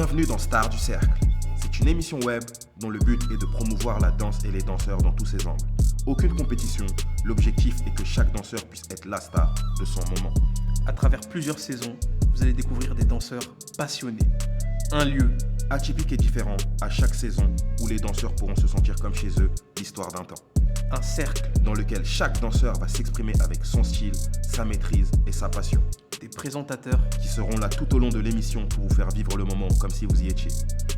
Bienvenue dans Stars du Cercle. C'est une émission web dont le but est de promouvoir la danse et les danseurs dans tous ses angles. Aucune compétition, l'objectif est que chaque danseur puisse être la star de son moment. À travers plusieurs saisons, vous allez découvrir des danseurs passionnés. Un lieu atypique et différent à chaque saison où les danseurs pourront se sentir comme chez eux, l'histoire d'un temps. un cercle, Dans lequel chaque danseur va s'exprimer avec son style, sa maîtrise et sa passion. des présentateurs, Qui seront là tout au long de l'émission pour vous faire vivre le moment comme si vous y étiez.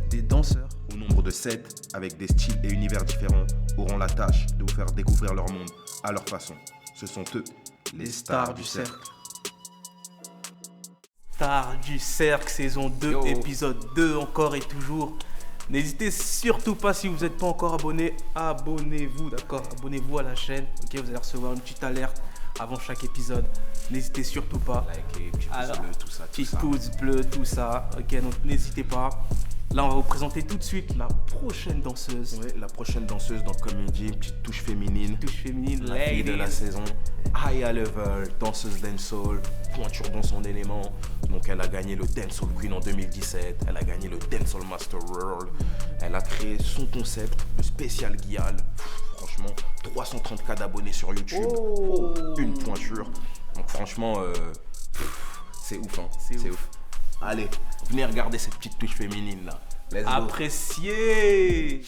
des danseurs, Au nombre de 7, avec des styles et univers différents, auront la tâche de vous faire découvrir leur monde à leur façon. Ce sont eux, les stars du cercle. Stars du cercle, saison 2, Yo. épisode 2, encore et toujours. N'hésitez surtout pas, si vous n'êtes pas encore abonné, abonnez-vous, d'accord? Abonnez-vous à la chaîne, ok? Vous allez recevoir une petite alerte avant chaque épisode. N'hésitez surtout pas. Likez, petits pouces Alors, bleus, tout ça, tout Petit ça. pouce bleu, tout ça, ok? Donc n'hésitez pas. Là, on va vous présenter tout de suite la prochaine danseuse. Ouais, la prochaine danseuse dans Comedy, une petite touche féminine. Touche féminine, La fille de la ladies. saison, high level, danseuse dancehall, pointure dans son élément. Donc elle a gagné le Dancehall Queen en 2017, elle a gagné le Dancehall Master World, elle a créé son concept, le spécial Guial. Franchement, 330K d'abonnés sur YouTube, Oh. une pointure. Donc franchement, c'est ouf, hein. C'est ouf. Allez, venez regarder cette petite touche féminine là. Let's go. Appréciez.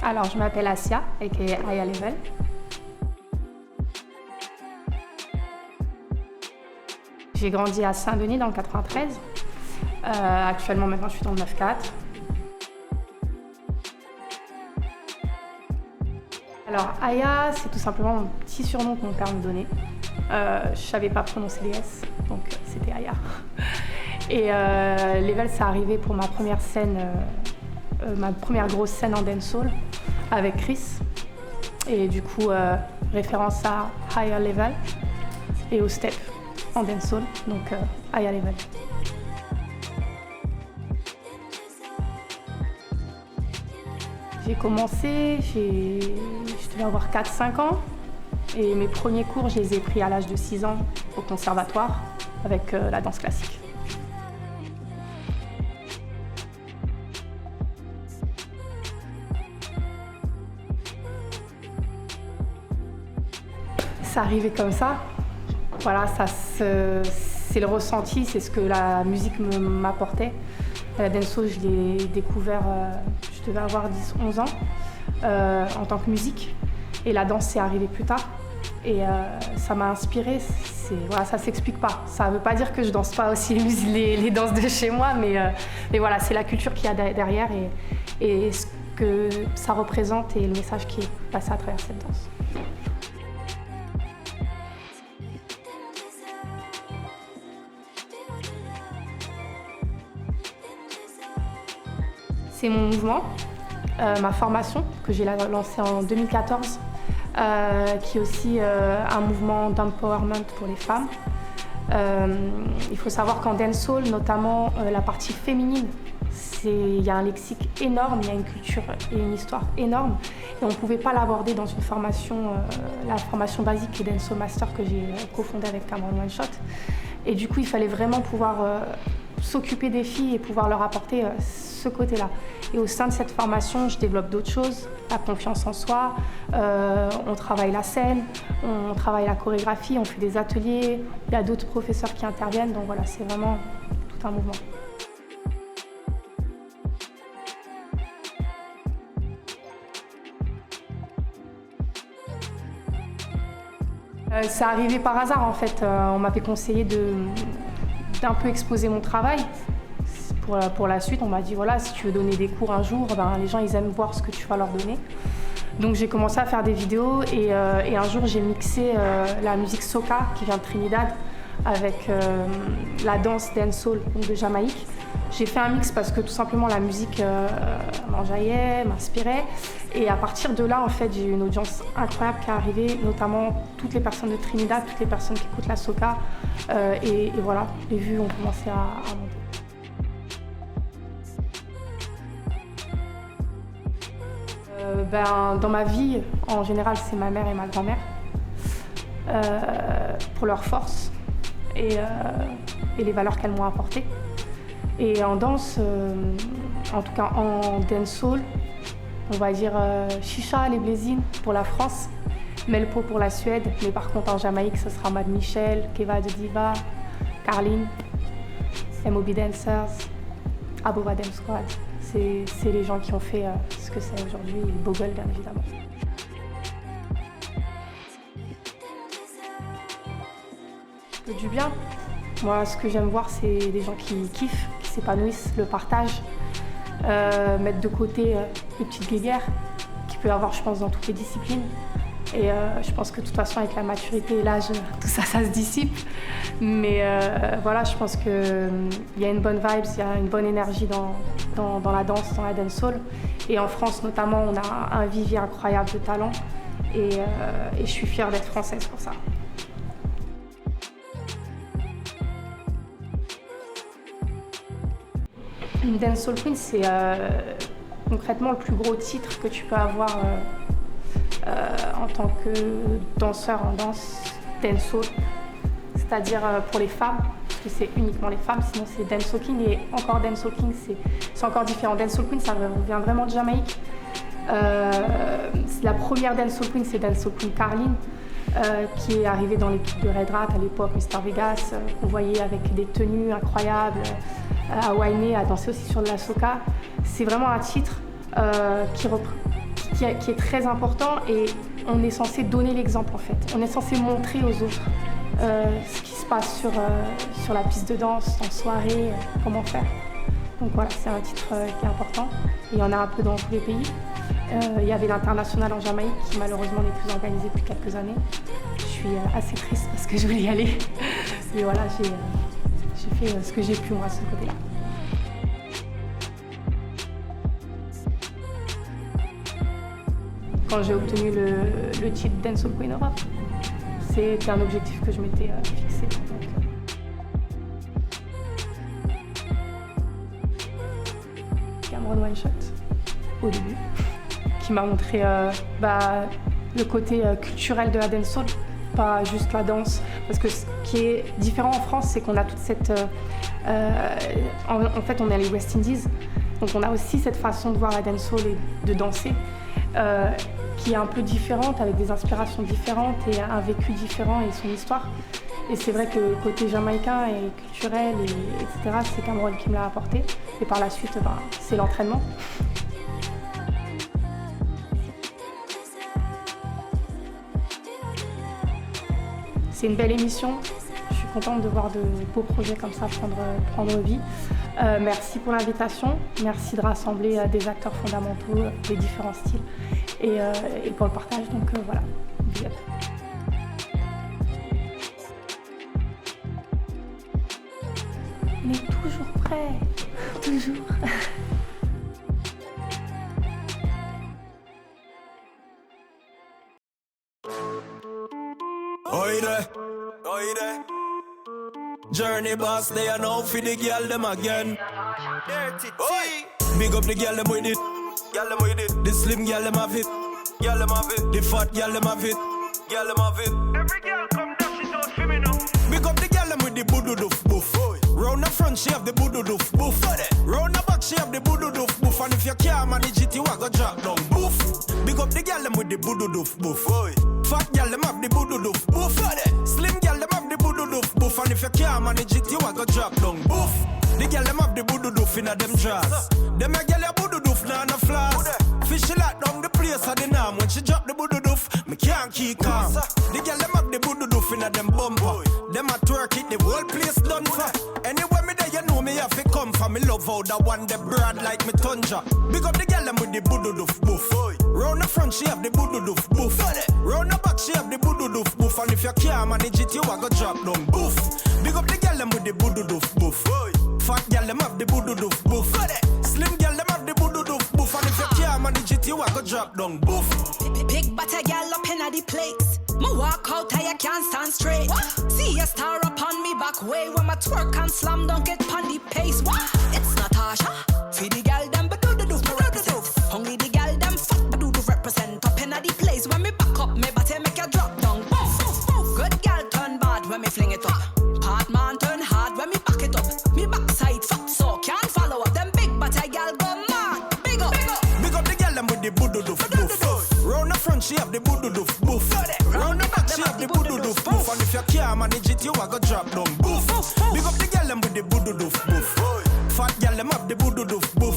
Alors, je m'appelle Asia, aka Aya Level. J'ai grandi à Saint-Denis dans le 93. Actuellement, maintenant, je suis dans le 9-4. Alors, Aya, c'est tout simplement mon petit surnom que mon père me donnait. Je savais pas prononcer les S, donc c'était Aya. Et Level, ça arrivé pour ma première scène, ma première grosse scène en dancehall avec Chris. Et du coup, référence à Higher Level et au step en dancehall, donc Higher Level. J'ai commencé, je devais avoir 4-5 ans. Et mes premiers cours, je les ai pris à l'âge de 6 ans au conservatoire avec la danse classique. Ça arrivait comme ça. Voilà, c'est le ressenti, c'est ce que la musique m'apportait. La dancehall, je l'ai découvert, je devais avoir 10-11 ans en tant que musique. Et la danse, c'est arrivé plus tard. Et ça m'a inspirée. Voilà, ça s'explique pas. Ça ne veut pas dire que je danse pas aussi les danses de chez moi, mais voilà, c'est la culture qu'il y a derrière et ce que ça représente et le message qui est passé à travers cette danse. C'est mon mouvement, ma formation que j'ai lancée en 2014, qui est aussi un mouvement d'empowerment pour les femmes. Il faut savoir qu'en dancehall, notamment la partie féminine, il y a un lexique énorme, il y a une culture et une histoire énorme. Et on ne pouvait pas l'aborder dans une formation, la formation basique et Dancehall Master que j'ai cofondée avec Cameron One Shot. Et du coup, il fallait vraiment pouvoir s'occuper des filles et pouvoir leur apporter ce côté-là. Et au sein de cette formation, je développe d'autres choses, la confiance en soi, on travaille la scène, on travaille la chorégraphie, on fait des ateliers, il y a d'autres professeurs qui interviennent, donc voilà, c'est vraiment tout un mouvement. C'est arrivé par hasard en fait, on m'avait conseillé d'un peu exposer mon travail. Pour la suite, on m'a dit voilà, si tu veux donner des cours un jour, ben, les gens ils aiment voir ce que tu vas leur donner. Donc j'ai commencé à faire des vidéos et un jour j'ai mixé la musique soca qui vient de Trinidad avec la danse dancehall de Jamaïque. J'ai fait un mix parce que tout simplement la musique m'enjaillait, m'inspirait. Et à partir de là, en fait, j'ai eu une audience incroyable qui est arrivée, notamment toutes les personnes de Trinidad, toutes les personnes qui écoutent la soca. Et voilà, les vues ont commencé à monter. Dans ma vie, en général, c'est ma mère et ma grand-mère. Pour leur force et les valeurs qu'elles m'ont apportées. Et en danse, en tout cas en dancehall, on va dire Chicha, les Blazines pour la France, Melpo pour la Suède, mais par contre en Jamaïque, ce sera Mad Michel, Keva de Diva, Carline, MOB Dancers, Abova Dance Squad. C'est les gens qui ont fait ce que c'est aujourd'hui, et Bogle bien évidemment. Du bien. Moi, ce que j'aime voir, c'est des gens qui kiffent, qui s'épanouissent, le partage, mettre de côté les petites guéguerres qu'il peut y avoir, je pense, dans toutes les disciplines. Et je pense que de toute façon, avec la maturité et l'âge, tout ça, ça se dissipe. Mais voilà, je pense qu'il y a une bonne vibe, il y a une bonne énergie dans la danse, dans la dancehall. Et en France, notamment, on a un vivier incroyable de talent. Et je suis fière d'être française pour ça. Une dancehall queen, c'est concrètement le plus gros titre que tu peux avoir en tant que danseur en danse dancehall. C'est-à-dire pour les femmes, parce que c'est uniquement les femmes, sinon c'est dancehall king. Et encore dancehall king, c'est encore différent. Dancehall queen, ça vient vraiment de Jamaïque. La première dancehall queen, c'est dancehall queen Carline, qui est arrivée dans l'équipe de Red Rat à l'époque, Mr Vegas, qu'on voyait avec des tenues incroyables, à Wainé, à danser aussi sur de la soca. C'est vraiment un titre qui est très important et on est censé donner l'exemple en fait. On est censé montrer aux autres ce qui se passe sur la piste de danse, en soirée, comment faire. Donc voilà, c'est un titre qui est important. Et il y en a un peu dans tous les pays. Il y avait l'international en Jamaïque qui malheureusement n'est plus organisé depuis quelques années. Je suis assez triste parce que je voulais y aller. Mais voilà, j'ai fait ce que j'ai pu moi de ce côté-là. Quand j'ai obtenu le titre Dancehall Queen Europe, c'était un objectif que je m'étais fixé. Cameron One Shot, au début, qui m'a montré le côté culturel de la dancehall, pas juste la danse. Parce que ce qui est différent en France, c'est qu'on a toute cette... en fait, on est les West Indies, donc on a aussi cette façon de voir la dancehall et de danser, qui est un peu différente, avec des inspirations différentes et un vécu différent et son histoire. Et c'est vrai que le côté jamaïcain et culturel, etc., c'est Cameron qui me l'a apporté. Et par la suite, c'est l'entraînement. C'est une belle émission. Je suis contente de voir de beaux projets comme ça prendre vie. Merci pour l'invitation. Merci de rassembler des acteurs fondamentaux des différents styles et pour le partage. Donc voilà. Big up. On est toujours prêt. Toujours. Oide. Journey boss, they are now for the girl them again. Big up the girl them with it. The slim girl them have it. The fat girl them have it. Every girl come down, she don't feel me now. Big up the girl them with the boodo doof boof. Round the front she have the boodo doof boof. Round the back she have the boodo doof boof. And if you can't manage it, you a go drop down boof. Big up the girl them with the boodo doof boof. Fat girl them have the boodo doof boof. Slim girl them have the boodo doof boof. And if you can't manage it, you a go drop down boof. The girl them have the boodo doof inna them drawers. Them a girl a boodo doof na no flaws. Fishy lock down the place of the norm. When she drop the boodo doof, me can't keep calm. The girl them have the boodo doof inna them bumper. Them a twerk it, the whole place done for. Anywhere me there, you know me have to come for. Me love how that one the broad like me tundra. Big up the girl them with the boodo doof boof. Round the front she have the boodo doof boof. Round the back she have the boodo doof boof. And if you can't manage it, you a go drop down boof. Big up the girl them with the boodo doof boof. Fat girl them have the boodo doof boof. Slim girl them have the boodo doof boof. And if you can't manage it, you a go drop down boof. Big butter girl up inna the place. Me walk out and you can't stand straight. See a star up on me back way when my twerk and slam don't get pon the pace. It's Natasha. See the girl them but do the doof. Only the girl them fuck do the boodoo doof boof. Round the front she have the boodoo doof boof. Round the back she have the boodoo doof boof. And if you can't manage it, you a go drop down boof. Big up the girl them with the boodoo doof boof. Fat girl them have the boodoo doof boof.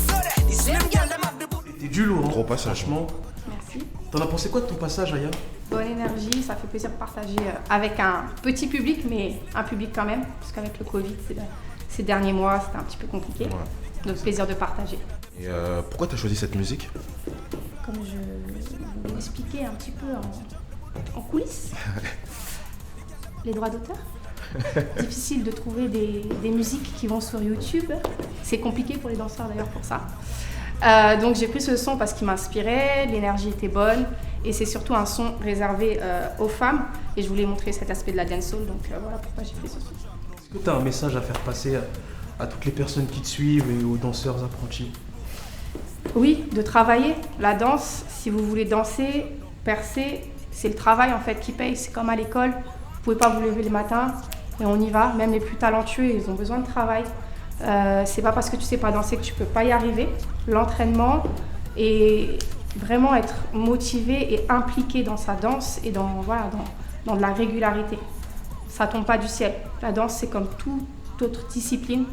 Slim girl them have the boodoo. C'était du lourd, hein, Gros passage. franchement. Merci. T'en as pensé quoi de ton passage, Aya? Bonne énergie, ça fait plaisir de partager avec un petit public, mais un public quand même, parce qu'avec le Covid, ces derniers mois, c'était un petit peu compliqué. Ouais. Donc plaisir de partager. Et pourquoi t'as choisi cette musique? Comme je vous l'expliquais un petit peu en coulisses, les droits d'auteur. Difficile de trouver des musiques qui vont sur YouTube. C'est compliqué pour les danseurs d'ailleurs pour ça. Donc j'ai pris ce son parce qu'il m'inspirait, l'énergie était bonne et c'est surtout un son réservé aux femmes et je voulais montrer cet aspect de la dancehall, donc voilà pourquoi j'ai fait ce son. Est-ce que tu as un message à faire passer à toutes les personnes qui te suivent et aux danseurs apprentis? Oui, de travailler. La danse, si vous voulez danser, percer, c'est le travail en fait qui paye. C'est comme à l'école, vous pouvez pas vous lever le matin et on y va. Même les plus talentueux, ils ont besoin de travail. C'est pas parce que tu sais pas danser que tu peux pas y arriver. L'entraînement et vraiment être motivé et impliqué dans sa danse et dans de la régularité. Ça tombe pas du ciel. La danse, c'est comme toute autre discipline,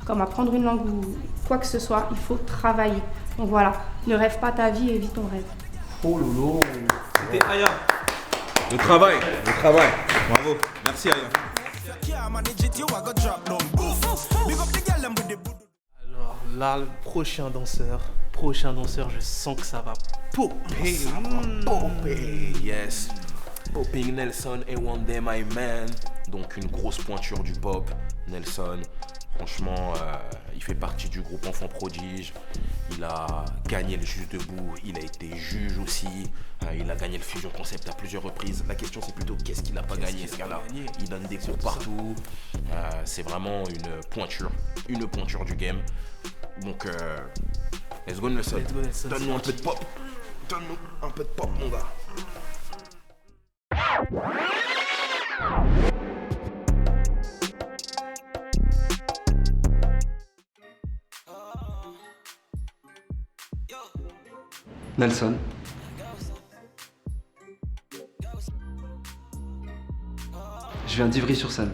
comme apprendre une langue ou quoi que ce soit, il faut travailler. Donc voilà, ne rêve pas ta vie et vis ton rêve. Oh lolo. C'était Aya. Le travail. Bravo. Merci Aya. Alors là, le prochain danseur, je sens que ça va popper. Popping, yes. Popping Nelson et One Day My Man. Donc une grosse pointure du pop. Nelson, franchement, il fait partie du groupe Enfant Prodige. Il a gagné le Juste Debout. Il a été juge aussi. Il a gagné le Fusion Concept à plusieurs reprises. La question c'est plutôt qu'est-ce qu'il n'a pas gagné ce gars-là. Il donne des cours partout. C'est vraiment une pointure du game. Donc, let's go Nelson. Donne-nous un peu de pop. Donne-nous un peu de pop mon gars. Nelson. Je viens d'Ivry-sur-Seine.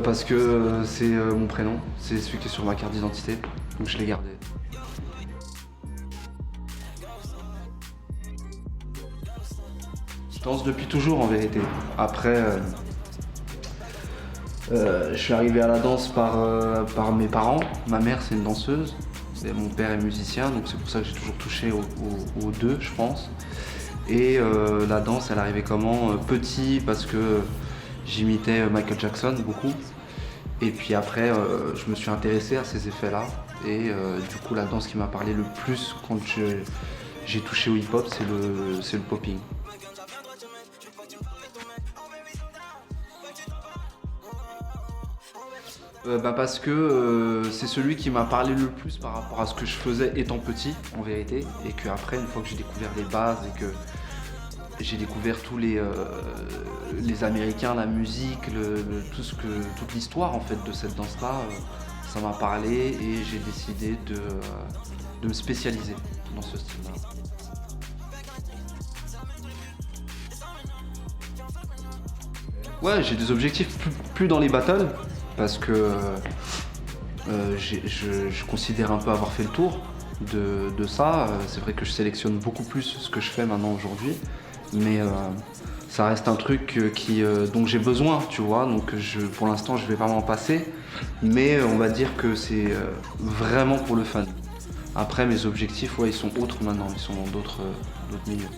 Parce que c'est mon prénom, c'est celui qui est sur ma carte d'identité, donc je l'ai gardé. Je danse depuis toujours en vérité. Après, je suis arrivé à la danse par mes parents. Ma mère c'est une danseuse, et mon père est musicien, donc c'est pour ça que j'ai toujours touché aux deux, je pense. Et la danse, elle arrivait comment? Petit, parce que j'imitais Michael Jackson beaucoup. Et puis après, je me suis intéressé à ces effets-là. Et du coup, la danse qui m'a parlé le plus quand j'ai touché au hip-hop, c'est le popping. Parce que c'est celui qui m'a parlé le plus par rapport à ce que je faisais étant petit, en vérité. Et qu'après, une fois que j'ai découvert les bases et que j'ai découvert tous les Américains, la musique, toute l'histoire en fait de cette danse-là, ça m'a parlé et j'ai décidé de me spécialiser dans ce style-là. Ouais, j'ai des objectifs plus dans les battles parce que je considère un peu avoir fait le tour de ça. C'est vrai que je sélectionne beaucoup plus ce que je fais maintenant aujourd'hui, mais ça reste un truc dont j'ai besoin, tu vois. Donc pour l'instant, je vais pas m'en passer, mais on va dire que c'est vraiment pour le fun. Après, mes objectifs, ouais, ils sont autres maintenant, ils sont dans d'autres milieux.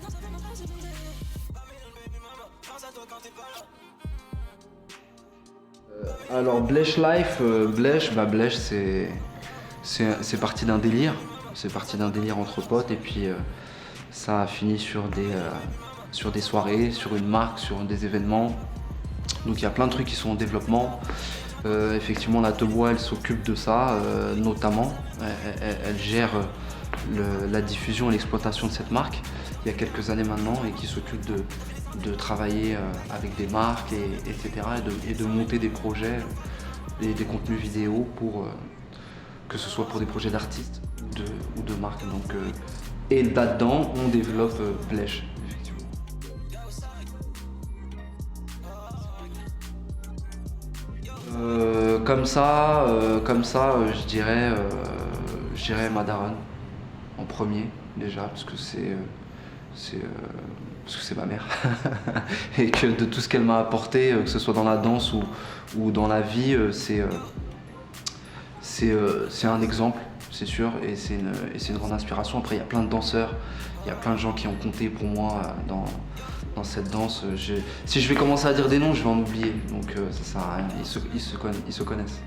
Alors Blesh Life, Blesh c'est parti d'un délire. C'est parti d'un délire entre potes et puis ça a fini sur des soirées, sur une marque, sur des événements. Donc il y a plein de trucs qui sont en développement. Effectivement, la Tebois, elle s'occupe de ça, notamment. Elle gère la diffusion et l'exploitation de cette marque il y a quelques années maintenant et qui s'occupe de travailler avec des marques, etc. et de monter des projets et des contenus vidéo que ce soit pour des projets d'artistes ou de marques. Donc, et là-dedans, on développe Blèche, effectivement. Comme ça, je dirais Madaron en premier déjà, parce que c'est ma mère et que de tout ce qu'elle m'a apporté, que ce soit dans la danse ou dans la vie, c'est un exemple, c'est sûr, et c'est une grande inspiration. Après, il y a plein de danseurs, il y a plein de gens qui ont compté pour moi dans cette danse. Si je vais commencer à dire des noms, je vais en oublier, donc ça sert à rien, ils se connaissent.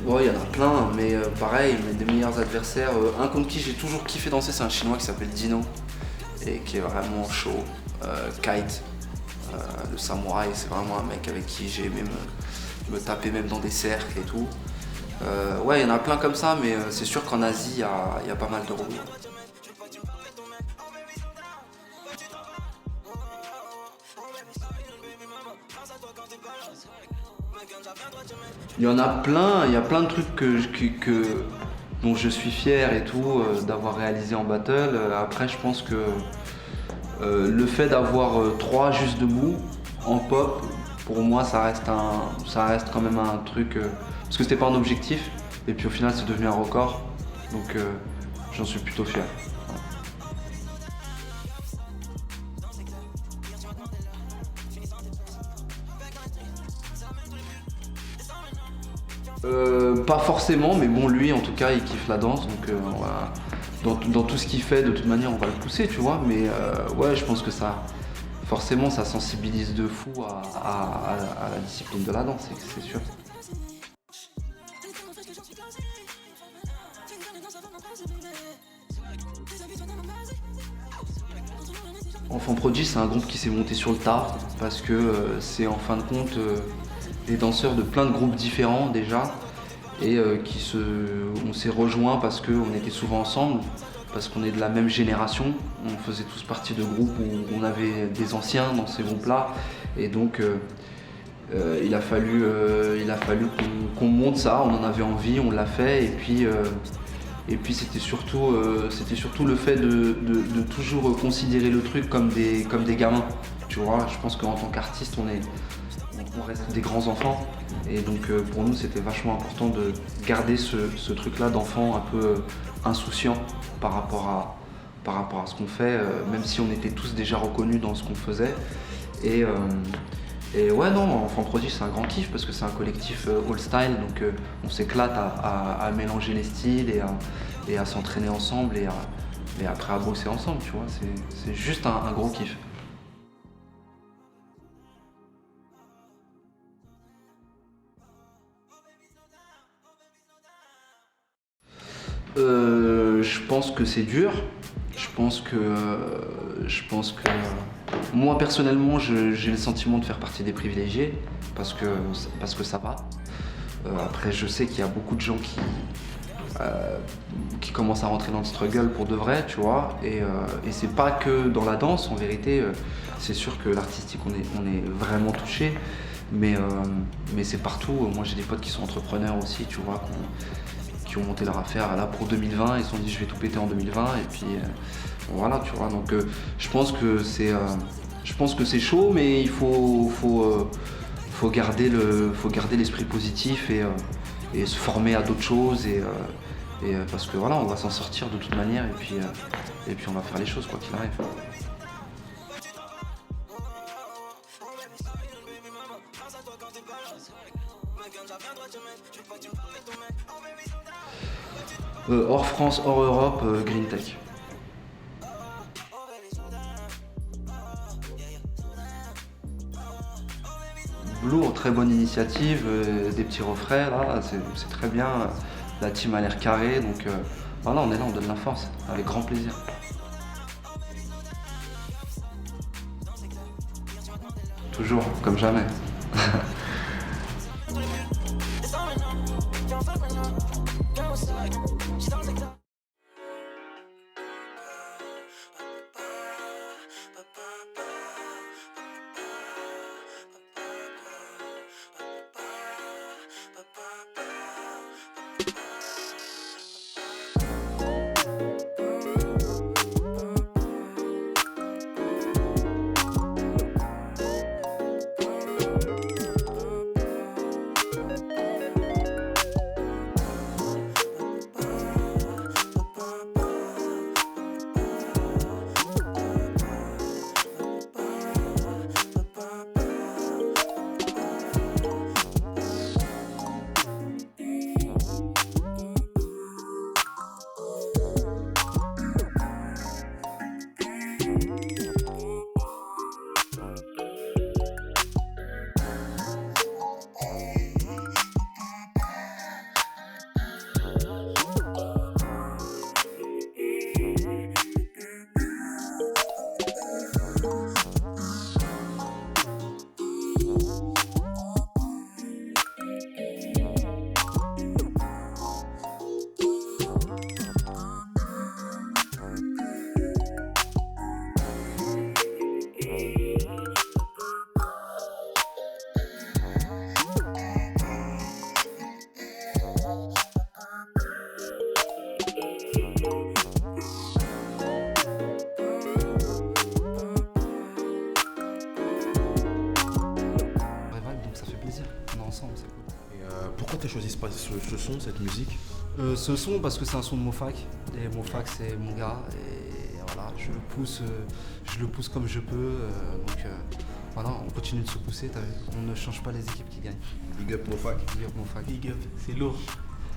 Ouais, il y en a plein, mais pareil, mes meilleurs adversaires, un contre qui j'ai toujours kiffé danser, c'est un chinois qui s'appelle Dino et qui est vraiment chaud. Kite, le samouraï, c'est vraiment un mec avec qui j'ai aimé me taper même dans des cercles et tout. Ouais, il y en a plein comme ça, mais c'est sûr qu'en Asie, il y a pas mal de roues. Il y en a plein, il y a plein de trucs dont je suis fier et tout, d'avoir réalisé en battle. Après, je pense que le fait d'avoir 3 juste debout en pop, pour moi, ça reste quand même un truc, parce que c'était pas un objectif, et puis au final, c'est devenu un record, donc j'en suis plutôt fier. Pas forcément, mais bon, lui en tout cas il kiffe la danse, donc dans tout ce qu'il fait, de toute manière on va le pousser, tu vois, mais ouais, je pense que ça sensibilise de fou à la discipline de la danse, c'est sûr. Enfant Prodigy, c'est un groupe qui s'est monté sur le tas, parce que c'est en fin de compte des danseurs de plein de groupes différents déjà, et on s'est rejoints parce qu'on était souvent ensemble, parce qu'on est de la même génération, on faisait tous partie de groupes où on avait des anciens dans ces groupes-là, et donc il a fallu qu'on monte ça, on en avait envie, on l'a fait, et puis c'était surtout le fait de toujours considérer le truc comme des gamins, tu vois. Je pense qu'en tant qu'artiste, on reste des grands enfants, et donc pour nous c'était vachement important de garder ce truc-là d'enfant un peu insouciant par rapport à ce qu'on fait, même si on était tous déjà reconnus dans ce qu'on faisait. Et ouais, non, Enfant Prodigy, c'est un grand kiff parce que c'est un collectif all style, donc on s'éclate à mélanger les styles et à s'entraîner ensemble et après à bosser ensemble, tu vois. C'est juste un gros kiff. Je pense que c'est dur. Je pense que moi personnellement, j'ai le sentiment de faire partie des privilégiés parce que ça va. Après, je sais qu'il y a beaucoup de gens qui commencent à rentrer dans le struggle pour de vrai, tu vois. Et c'est pas que dans la danse. En vérité, c'est sûr que l'artistique, on est vraiment touché. Mais c'est partout. Moi, j'ai des potes qui sont entrepreneurs aussi, tu vois, qui ont monté leur affaire là pour 2020, ils se sont dit je vais tout péter en 2020, et puis voilà, tu vois. Donc je pense que c'est chaud, mais il faut garder l'esprit positif et se former à d'autres choses, et parce que voilà, on va s'en sortir de toute manière, et puis on va faire les choses quoi qu'il arrive. Hors France, hors Europe, Green Tech. Lourd, très bonne initiative, des petits refrains là, c'est très bien. La team a l'air carrée, donc voilà, on est là, on donne la force, avec grand plaisir. Toujours, comme jamais. pourquoi t'as choisi ce son, cette musique? Ce son parce que c'est un son de Mofac et Mofac c'est mon gars et voilà je le pousse comme je peux donc voilà on continue de se pousser, on ne change pas les équipes qui gagnent. Big up Mofac. Big up Mofac. Big up, c'est lourd.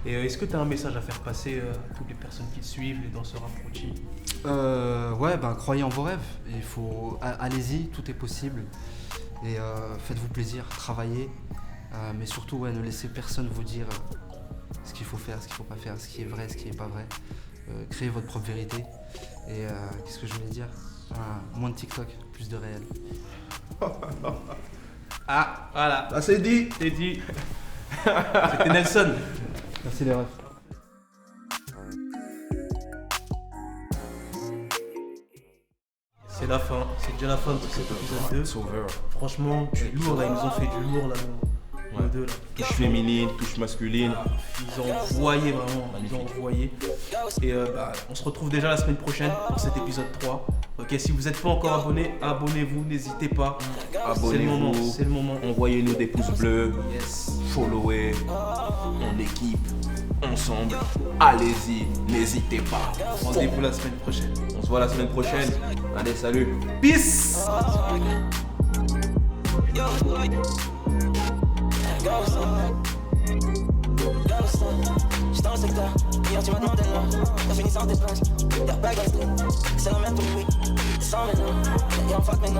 Et est-ce que tu as un message à faire passer à toutes les personnes qui te suivent, les danseurs approachés? Ouais, croyez en vos rêves. Il faut, allez-y, tout est possible. Et faites-vous plaisir, travaillez. Mais surtout, ouais, ne laissez personne vous dire ce qu'il faut faire, ce qu'il faut pas faire, ce qui est vrai, ce qui est pas vrai. Créez votre propre vérité. Et qu'est-ce que je voulais dire? Moins de TikTok, plus de réel. Ah, voilà. Ah, c'est dit. C'est dit. C'était Nelson. Merci les refs. C'est la fin, c'est déjà la fin de cet épisode 2. It's over. Franchement, c'est lourd là, ils nous ont fait du lourd là, nos deux là. Touche féminine, touche masculine. Ils ont envoyé vraiment, ils ont envoyé. Et on se retrouve déjà la semaine prochaine pour cet épisode 3. Ok, si vous n'êtes pas encore abonné, abonnez-vous, n'hésitez pas. Abonnez-vous. C'est le moment. Envoyez-nous des pouces bleus. Yes. Followez. En équipe. Ensemble. Allez-y, n'hésitez pas. Rendez-vous la semaine prochaine. On se voit la semaine prochaine. Allez, salut. Peace. J'étais dans le secteur, hier tu m'as demandé de moi. T'as fini sans tes plages, y'a pas gasté. C'est la merde pour lui, c'est sans maintenant. Y'a en fac maintenant.